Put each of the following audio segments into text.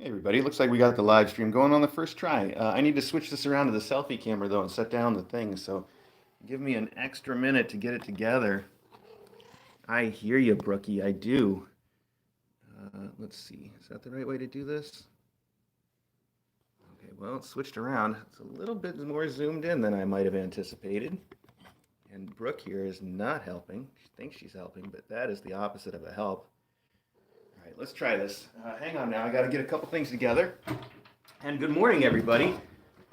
Hey everybody, looks like we got the live stream going on the first try. I need to switch this around to the selfie camera though and set down the thing, so give me an extra minute to get it together. I hear you, Brookie, I do. Let's see, is that the right way to do this? Okay, well, it's switched around. It's a little bit more zoomed in than I might have anticipated. And Brooke here is not helping. She thinks she's helping, but that is the opposite of a help. All right, let's try this. Hang on now, I gotta get a couple things together. And good morning, everybody.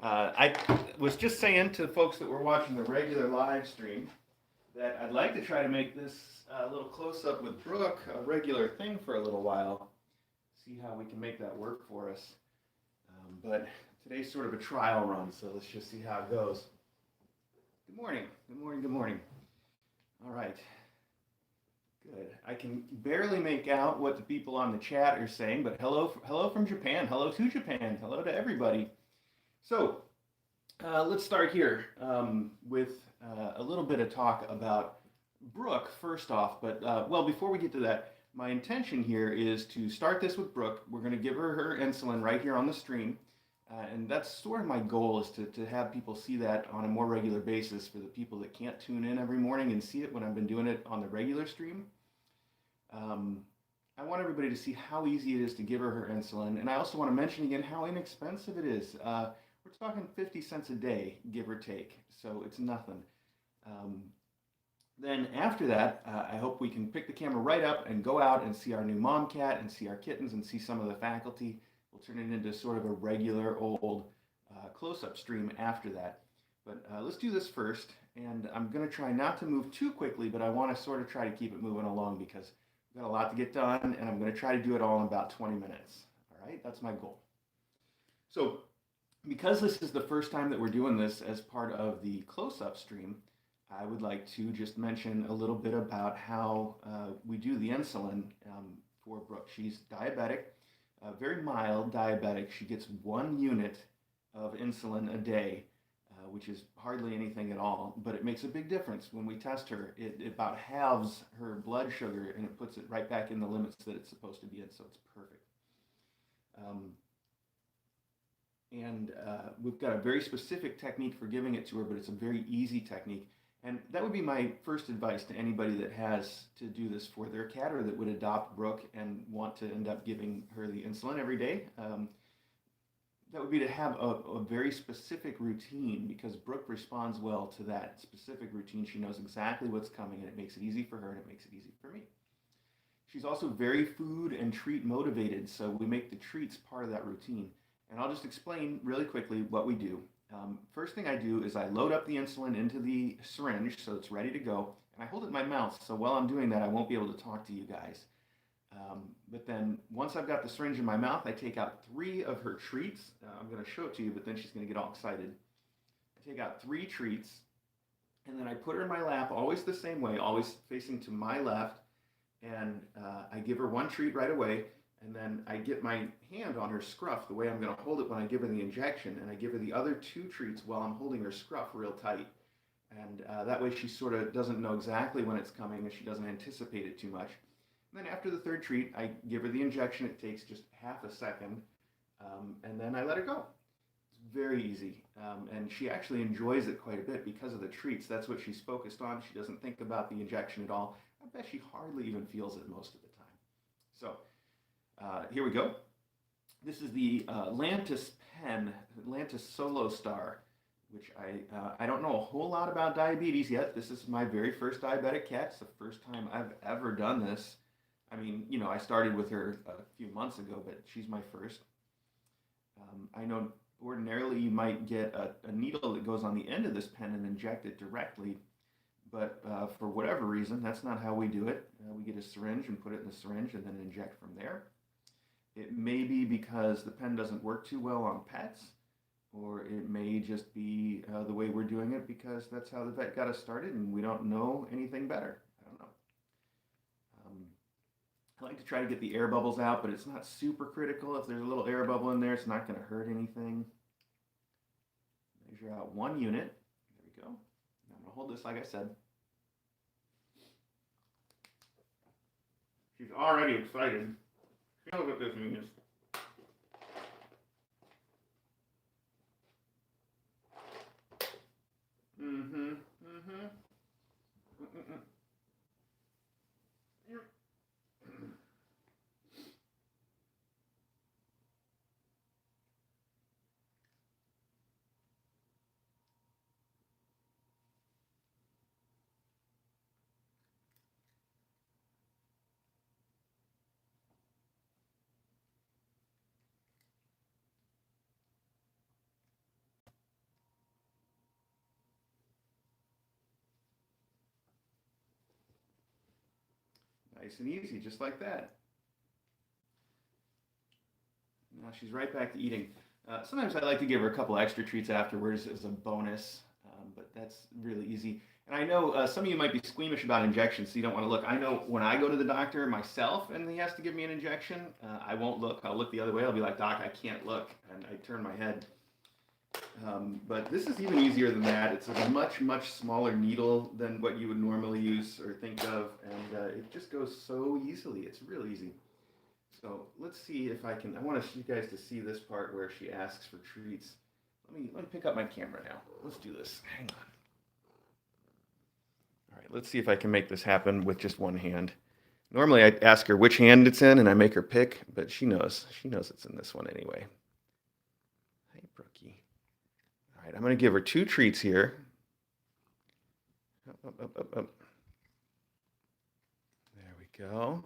I was just saying to folks that were watching the regular live stream that I'd like to try to make this little close up with Brooke a regular thing for a little while. See how we can make that work for us. But today's sort of a trial run, so let's just see how it goes. Good morning. Good morning. Good morning. All right. Good. I can barely make out what the people on the chat are saying, but hello from Japan. Hello to Japan. Hello to everybody. So let's start here with a little bit of talk about Brooke first off. But well, before we get to that, my intention here is to start this with Brooke. We're going to give her insulin right here on the stream. And that's sort of my goal, is to have people see that on a more regular basis for the people that can't tune in every morning and see it when I've been doing it on the regular stream. I want everybody to see how easy it is to give her insulin. And I also want to mention again how inexpensive it is. We're talking 50 cents a day, give or take. So it's nothing. Then after that, I hope we can pick the camera right up and go out and see our new mom cat and see our kittens and see some of the faculty. We'll turn it into sort of a regular old close-up stream after that. But let's do this first. And I'm going to try not to move too quickly, but I want to sort of try to keep it moving along because we've got a lot to get done, and I'm going to try to do it all in about 20 minutes. All right, that's my goal. So because this is the first time that we're doing this as part of the close-up stream, I would like to just mention a little bit about how we do the insulin for Brooke. She's diabetic, very mild diabetic. She gets 1 unit of insulin a day, which is hardly anything at all, but it makes a big difference. When we test her, it about halves her blood sugar, and it puts it right back in the limits that it's supposed to be in, so it's perfect. We've got a very specific technique for giving it to her, but it's a very easy technique. And that would be my first advice to anybody that has to do this for their cat or that would adopt Brooke and want to end up giving her the insulin every day. That would be to have a very specific routine, because Brooke responds well to that specific routine. She knows exactly what's coming, and it makes it easy for her, and it makes it easy for me. She's also very food and treat motivated, so we make the treats part of that routine. And I'll just explain really quickly what we do. First thing I do is I load up the insulin into the syringe so it's ready to go, and I hold it in my mouth, so while I'm doing that I won't be able to talk to you guys. But then once I've got the syringe in my mouth, I take out 3 of her treats. I'm going to show it to you, but then she's going to get all excited. I take out 3 treats, and then I put her in my lap, always the same way, always facing to my left, and I give her 1 treat right away, and then I get my hand on her scruff, the way I'm going to hold it when I give her the injection, and I give her the other 2 treats while I'm holding her scruff real tight. And that way she sort of doesn't know exactly when it's coming, and she doesn't anticipate it too much. And then after the 3rd treat, I give her the injection. It takes just half a second, and then I let her go. It's very easy, and she actually enjoys it quite a bit because of the treats. That's what she's focused on. She doesn't think about the injection at all. I bet she hardly even feels it most of the time. So here we go. This is the Lantus pen, Lantus Solo Star, which I don't know a whole lot about diabetes yet. This is my very first diabetic cat. It's the first time I've ever done this. I mean, you know, I started with her a few months ago, but she's my first. I know ordinarily you might get a needle that goes on the end of this pen and inject it directly, but for whatever reason, that's not how we do it. We get a syringe and put it in the syringe and then inject from there. It may be because the pen doesn't work too well on pets, or it may just be the way we're doing it because that's how the vet got us started and we don't know anything better. I don't know. I like to try to get the air bubbles out, but it's not super critical. If there's a little air bubble in there, it's not going to hurt anything. Measure out 1 unit. There we go. Now I'm going to hold this like I said. She's already excited. See what this means. Nice and easy, just like that. Now she's right back to eating. Sometimes I like to give her a couple extra treats afterwards as a bonus, but that's really easy. And I know some of you might be squeamish about injections, so you don't want to look. I know when I go to the doctor myself and he has to give me an injection, I won't look. I'll look the other way. I'll be like, Doc, I can't look. And I turn my head. But this is even easier than that. It's a much, much smaller needle than what you would normally use or think of. And it just goes so easily. It's real easy. So let's see if I can. I want you guys to see this part where she asks for treats. Let me pick up my camera now. Let's do this. Hang on. All right, let's see if I can make this happen with just one hand. Normally I ask her which hand it's in and I make her pick, but she knows. She knows it's in this one anyway. Hey, Brookie. All right, I'm going to give her 2 treats here. Up. There we go.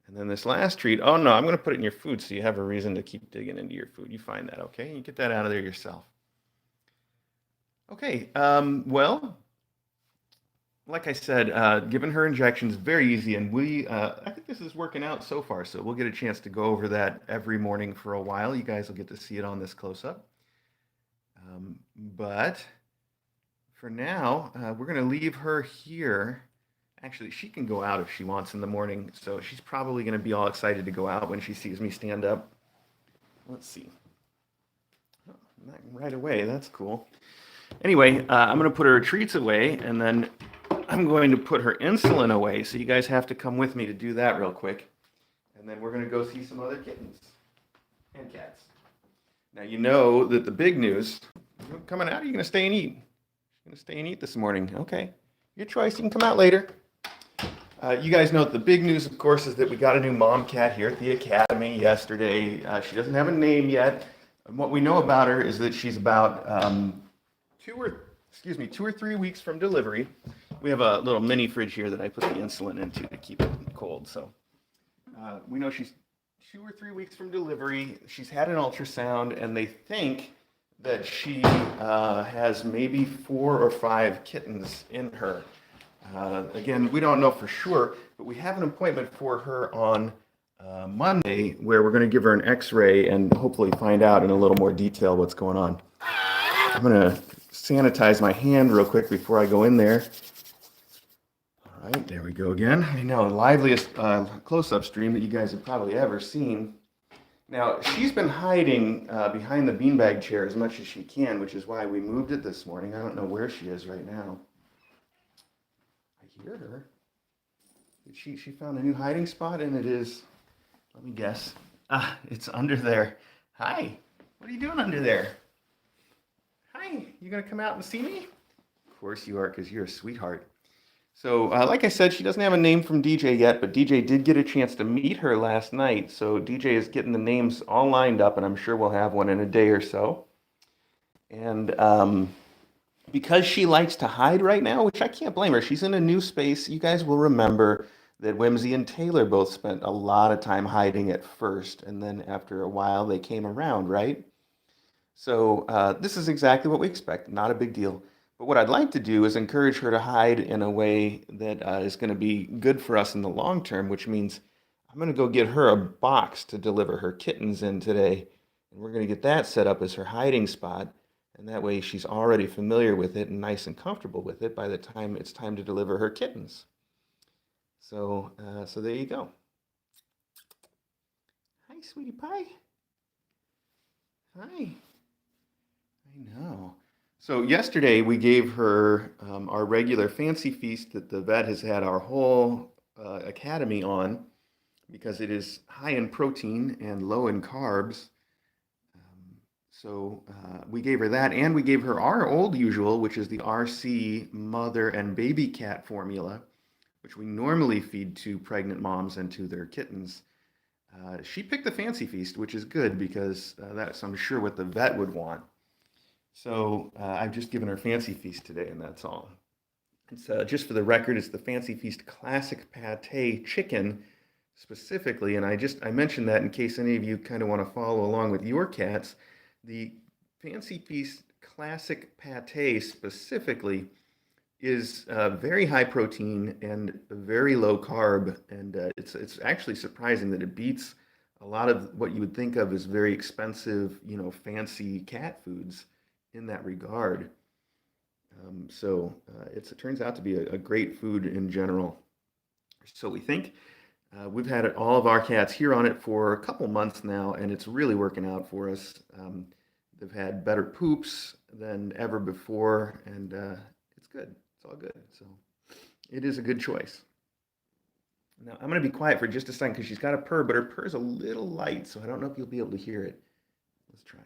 And then this last treat, oh no, I'm going to put it in your food so you have a reason to keep digging into your food. You find that, okay? You get that out of there yourself. Okay, well, like I said, giving her injections very easy, and I think this is working out so far, so we'll get a chance to go over that every morning for a while. You guys will get to see it on this close-up. But for now, we're going to leave her here. Actually, she can go out if she wants in the morning, so she's probably going to be all excited to go out when she sees me stand up. Let's see. Oh, not right away. That's cool. Anyway, I'm going to put her treats away, and then I'm going to put her insulin away, so you guys have to come with me to do that real quick. And then we're going to go see some other kittens and cats. Now, you know that the big news, you're coming out, or you're going to stay and eat? You're going to stay and eat this morning. Okay. Your choice. You can come out later. You guys know that the big news, of course, is that we got a new mom cat here at the academy yesterday. She doesn't have a name yet. And what we know about her is that she's about 2 or 3 weeks from delivery. We have a little mini fridge here that I put the insulin into to keep it cold. So we know she's 2 or 3 weeks from delivery. She's had an ultrasound, and they think that she has maybe 4 or 5 kittens in her. Again, we don't know for sure, but we have an appointment for her on Monday where we're going to give her an x-ray and hopefully find out in a little more detail what's going on. I'm going to sanitize my hand real quick before I go in there. All right, there we go again. I know, the liveliest close-up stream that you guys have probably ever seen. Now, she's been hiding behind the beanbag chair as much as she can, which is why we moved it this morning. I don't know where she is right now. I hear her. She found a new hiding spot, and it is, let me guess. It's under there. Hi, what are you doing under there? Hi, you gonna come out and see me? Of course you are, because you're a sweetheart. So, like I said, she doesn't have a name from DJ yet, but DJ did get a chance to meet her last night. So DJ is getting the names all lined up, and I'm sure we'll have one in a day or so. And because she likes to hide right now, which I can't blame her, she's in a new space. You guys will remember that Whimsy and Taylor both spent a lot of time hiding at first, and then after a while they came around, right? So this is exactly what we expect, not a big deal. But what I'd like to do is encourage her to hide in a way that is going to be good for us in the long term, which means I'm going to go get her a box to deliver her kittens in today. And we're going to get that set up as her hiding spot. And that way she's already familiar with it and nice and comfortable with it by the time it's time to deliver her kittens. So, so there you go. Hi, sweetie pie. Hi. I know. So yesterday we gave her our regular fancy feast that the vet has had our whole academy on because it is high in protein and low in carbs. So we gave her that, and we gave her our old usual, which is the RC mother and baby cat formula, which we normally feed to pregnant moms and to their kittens. She picked the fancy feast, which is good because that's, I'm sure, what the vet would want. So I've just given her fancy feast today, and that's all. It's just for the record, it's the Fancy Feast Classic Pate Chicken specifically, and I mentioned that in case any of you kind of want to follow along with your cats. The Fancy Feast Classic Pate specifically is very high protein and very low carb, and it's actually surprising that it beats a lot of what you would think of as very expensive, fancy cat foods in that regard. It turns out to be a great food in general. So we think we've had all of our cats here on it for a couple months now, and it's really working out for us. They've had better poops than ever before, and it's good. It's all good. So it is a good choice. Now I'm going to be quiet for just a second because she's got a purr, but her purr is a little light, so I don't know if you'll be able to hear it. Let's try.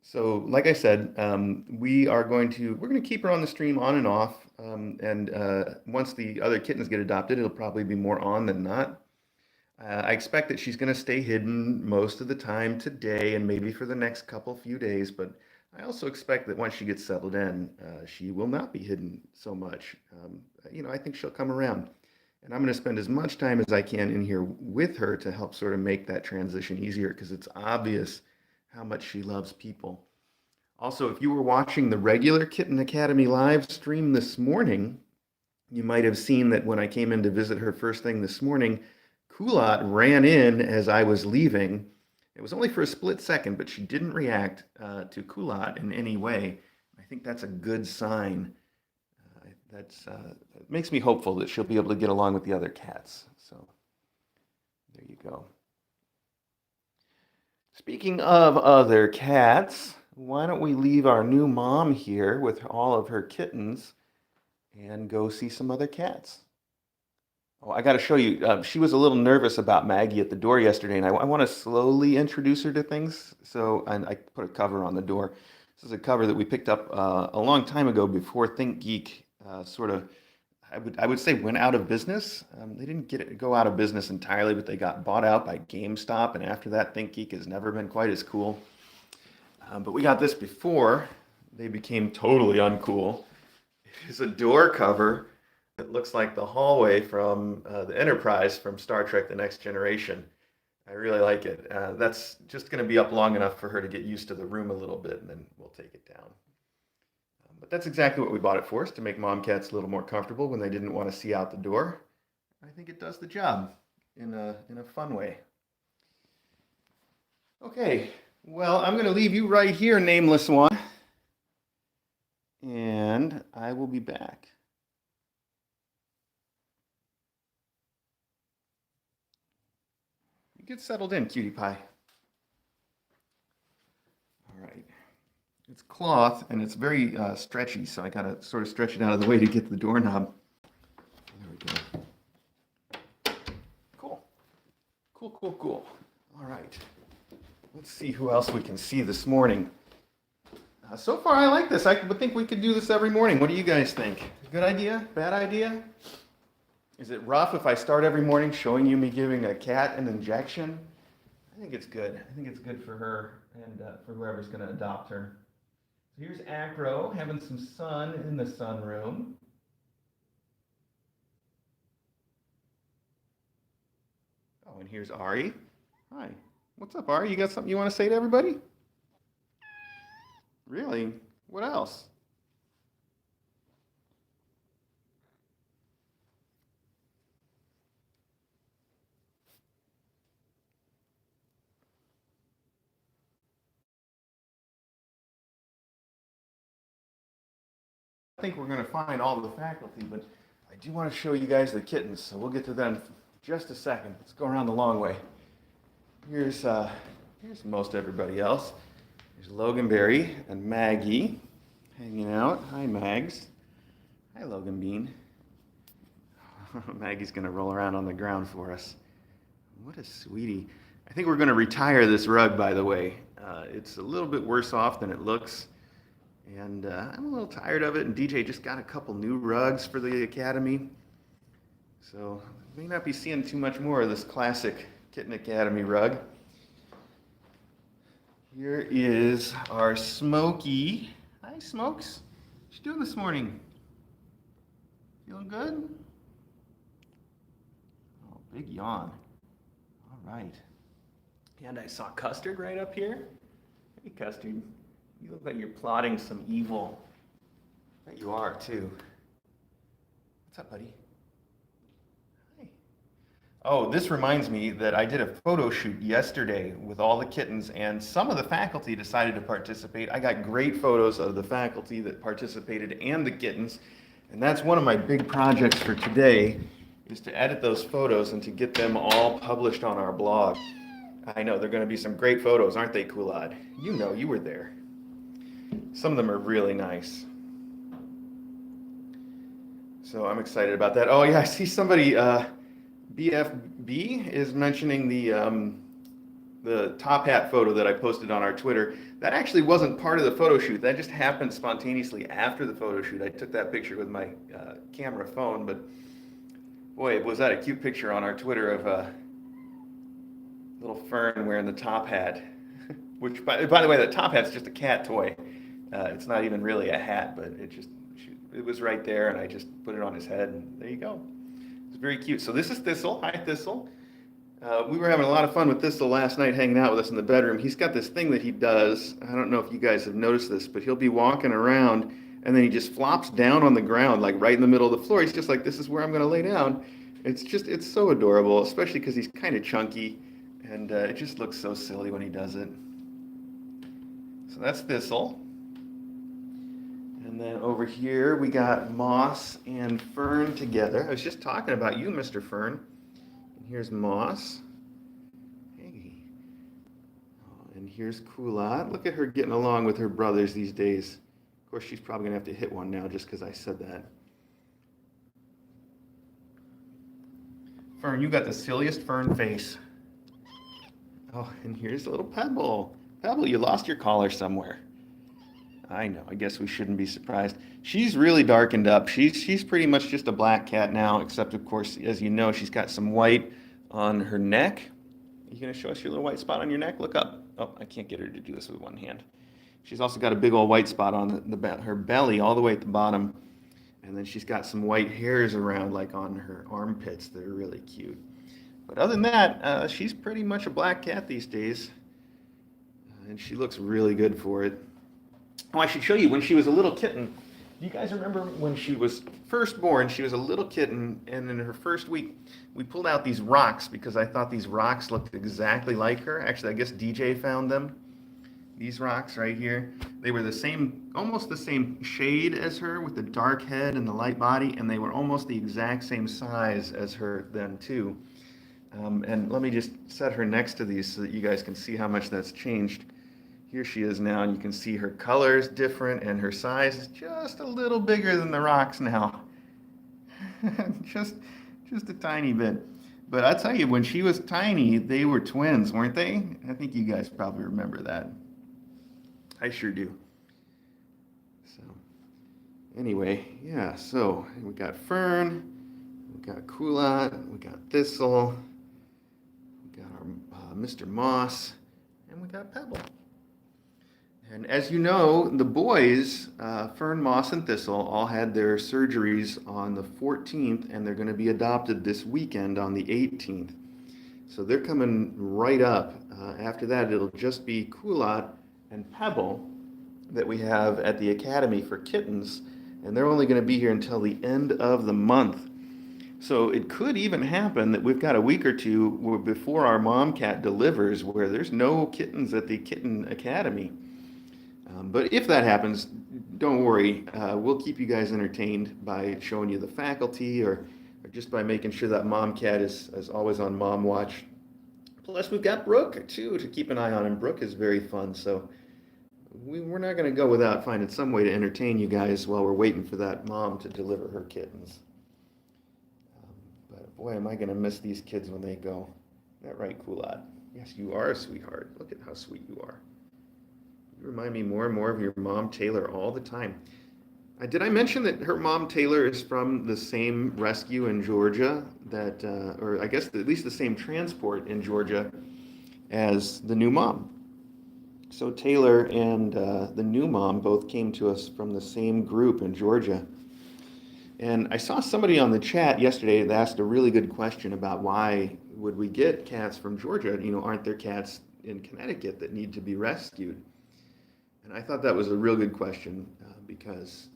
So, like I said, we're going to keep her on the stream on and off. And once the other kittens get adopted, it'll probably be more on than not. I expect that she's going to stay hidden most of the time today and maybe for the next couple few days. But I also expect that once she gets settled in, she will not be hidden so much. I think she'll come around. And I'm going to spend as much time as I can in here with her to help sort of make that transition easier because it's obvious how much she loves people. Also, if you were watching the regular Kitten Academy live stream this morning, you might have seen that when I came in to visit her first thing this morning, Kulat ran in as I was leaving. It was only for a split second, but she didn't react to Kulat in any way. I think that's a good sign. It makes me hopeful that she'll be able to get along with the other cats. So there you go. Speaking of other cats, why don't we leave our new mom here with all of her kittens and go see some other cats? Oh, I got to show you. She was a little nervous about Maggie at the door yesterday, and I want to slowly introduce her to things. And I put a cover on the door. This is a cover that we picked up a long time ago before ThinkGeek sort of, I would say, went out of business. They didn't go out of business entirely, but they got bought out by GameStop, and after that, ThinkGeek has never been quite as cool. But we got this before they became totally uncool. It is a door cover that looks like the hallway from the Enterprise from Star Trek: The Next Generation. I really like it. That's just going to be up long enough for her to get used to the room a little bit, and then we'll take it down. But that's exactly what we bought it for, is to make mom cats a little more comfortable when they didn't want to see out the door. I think it does the job in a fun way. Okay, well, I'm going to leave you right here, nameless one, and I will be back. You get settled in, cutie pie. All right. It's cloth and it's very stretchy, so I gotta sort of stretch it out of the way to get to the doorknob. There we go. Cool. Cool, cool, cool. All right. Let's see who else we can see this morning. So far, I like this. I would think we could do this every morning. What do you guys think? Good idea? Bad idea? Is it rough if I start every morning showing you me giving a cat an injection? I think it's good. I think it's good for her and for whoever's going to adopt her. So here's Acro having some sun in the sunroom. Oh, and here's Ari. Hi. What's up, Ari? You got something you want to say to everybody? Really? What else? I think we're going to find all the faculty, but I do want to show you guys the kittens, so we'll get to them in just a second. Let's go around the long way. Here's most everybody else. There's Loganberry and Maggie hanging out. Hi, Mags. Hi, Logan Bean. Maggie's going to roll around on the ground for us. What a sweetie. I think we're going to retire this rug, by the way. It's a little bit worse off than it looks. And I'm a little tired of it, and DJ just got a couple new rugs for the Academy. So may not be seeing too much more of this classic Kitten Academy rug. Here is our Smokey. Hi, Smokes. What you doing this morning? Feeling good? Oh, big yawn. All right. And I saw Custard right up here. Hey, Custard. You look like you're plotting some evil. I bet you are, too. What's up, buddy? Hi. Oh, this reminds me that I did a photo shoot yesterday with all the kittens, and some of the faculty decided to participate. I got great photos of the faculty that participated and the kittens, and that's one of my big projects for today, is to edit those photos and to get them all published on our blog. I know, they're going to be some great photos, aren't they, Kulad? You know, you were there. Some of them are really nice. So I'm excited about that. Oh yeah, I see somebody, BFB is mentioning the top hat photo that I posted on our Twitter. That actually wasn't part of the photo shoot. That just happened spontaneously after the photo shoot. I took that picture with my camera phone, but boy, was that a cute picture on our Twitter of little Fern wearing the top hat. Which, by the way, the top hat's just a cat toy. It's not even really a hat, but it was right there, and I just put it on his head, and there you go. It's very cute. So this is Thistle. Hi, Thistle. We were having a lot of fun with Thistle last night, hanging out with us in the bedroom. He's got this thing that he does. I don't know if you guys have noticed this, but he'll be walking around, and then he just flops down on the ground, like right in the middle of the floor. He's just like, this is where I'm going to lay down. It's so adorable, especially because he's kind of chunky, and it just looks so silly when he does it. So that's Thistle. And then over here we got Moss and Fern together. I was just talking about you, Mr. Fern. And here's Moss. Hey. Oh, and here's Kulat. Look at her getting along with her brothers these days. Of course, she's probably going to have to hit one now just because I said that. Fern, you got the silliest Fern face. Oh, and here's a little Pebble. Pebble, you lost your collar somewhere. I know, I guess we shouldn't be surprised. She's really darkened up. She's pretty much just a black cat now, except of course, as you know, she's got some white on her neck. Are you gonna show us your little white spot on your neck? Look up. Oh, I can't get her to do this with one hand. She's also got a big old white spot on her belly all the way at the bottom. And then she's got some white hairs around, like on her armpits, that are really cute. But other than that, she's pretty much a black cat these days. And she looks really good for it. Oh, I should show you when she was a little kitten. Do you guys remember when she was first born? She was a little kitten, and in her first week, we pulled out these rocks because I thought these rocks looked exactly like her. Actually, I guess DJ found them. These rocks right here. They were the same, almost the same shade as her, with the dark head and the light body, and they were almost the exact same size as her then too. And let me just set her next to these so that you guys can see how much that's changed. Here she is now, and you can see her color is different, and her size is just a little bigger than the rocks now. just a tiny bit. But I'll tell you, when she was tiny, they were twins, weren't they? I think you guys probably remember that. I sure do. So, anyway, yeah, so we got Fern, we got Kulat, we got Thistle, we got our Mr. Moss, and we got Pebble. And as you know, the boys, Fern, Moss, and Thistle, all had their surgeries on the 14th, and they're going to be adopted this weekend on the 18th. So they're coming right up. After that, it'll just be Kulat and Pebble that we have at the Academy for Kittens, and they're only going to be here until the end of the month. So it could even happen that we've got a week or two before our mom cat delivers where there's no kittens at the Kitten Academy. But if that happens, don't worry. We'll keep you guys entertained by showing you the faculty or just by making sure that mom cat is always on mom watch. Plus, we've got Brooke, too, to keep an eye on, and Brooke is very fun. So we're not going to go without finding some way to entertain you guys while we're waiting for that mom to deliver her kittens. But boy, am I going to miss these kids when they go. Isn't that right, Kulad? Yes, you are a sweetheart. Look at how sweet you are. You remind me more and more of your mom, Taylor, all the time. Did I mention that her mom, Taylor, is from the same rescue in Georgia that, or I guess at least the same transport in Georgia as the new mom? So Taylor and the new mom both came to us from the same group in Georgia. And I saw somebody on the chat yesterday that asked a really good question about why would we get cats from Georgia? Aren't there cats in Connecticut that need to be rescued? And I thought that was a real good question because,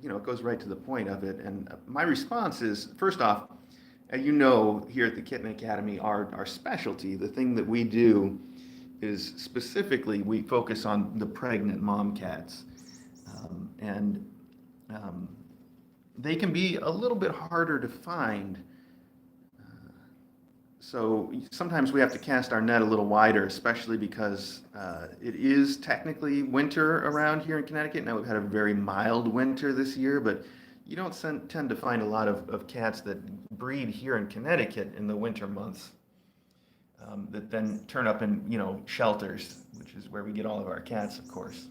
it goes right to the point of it. And my response is, first off, here at the Kitten Academy, our specialty, the thing that we do is specifically we focus on the pregnant mom cats. And they can be a little bit harder to find. So sometimes we have to cast our net a little wider, especially because it is technically winter around here in Connecticut. Now we've had a very mild winter this year, but you don't tend to find a lot of cats that breed here in Connecticut in the winter months that then turn up in, shelters, which is where we get all of our cats, of course.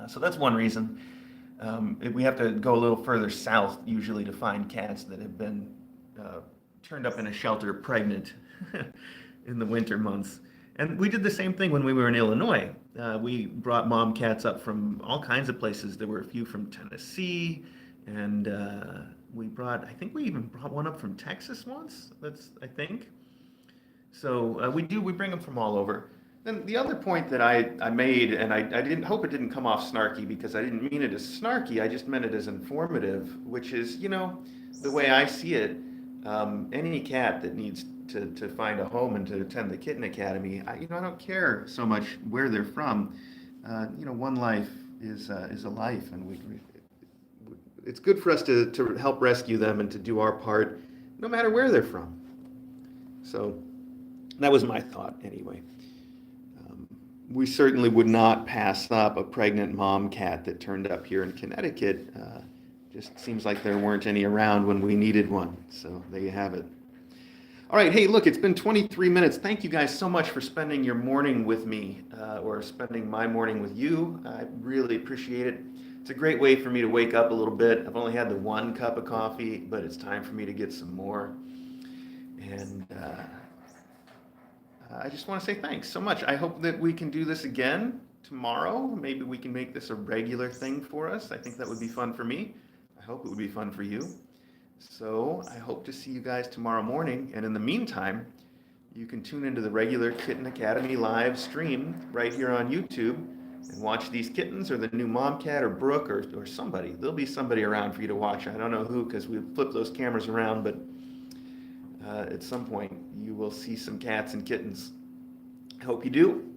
So that's one reason. We have to go a little further south usually to find cats that have been turned up in a shelter pregnant in the winter months. And we did the same thing when we were in Illinois. We brought mom cats up from all kinds of places. There were a few from Tennessee, and I think we even brought one up from Texas once. I think. So we bring them from all over. Then the other point that I made, and I didn't hope it didn't come off snarky because I didn't mean it as snarky, I just meant it as informative, which is, the way I see it, any cat that needs to find a home and to attend the Kitten Academy, I don't care so much where they're from. One life is a life, and it's good for us to help rescue them and to do our part, no matter where they're from. So that was my thought anyway. We certainly would not pass up a pregnant mom cat that turned up here in Connecticut. Just seems like there weren't any around when we needed one. So there you have it. All right, hey, look, it's been 23 minutes. Thank you guys so much for spending your morning with me or spending my morning with you. I really appreciate it. It's a great way for me to wake up a little bit. I've only had the one cup of coffee, but it's time for me to get some more. And I just want to say thanks so much. I hope that we can do this again tomorrow. Maybe we can make this a regular thing for us. I think that would be fun for me. I hope it would be fun for you. So I hope to see you guys tomorrow morning. And in the meantime, you can tune into the regular Kitten Academy live stream right here on YouTube and watch these kittens or the new mom cat or Brooke or somebody. There'll be somebody around for you to watch. I don't know who because we flip those cameras around, but at some point you will see some cats and kittens. I hope you do.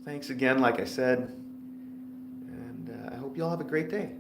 Thanks again, like I said, and I hope you all have a great day.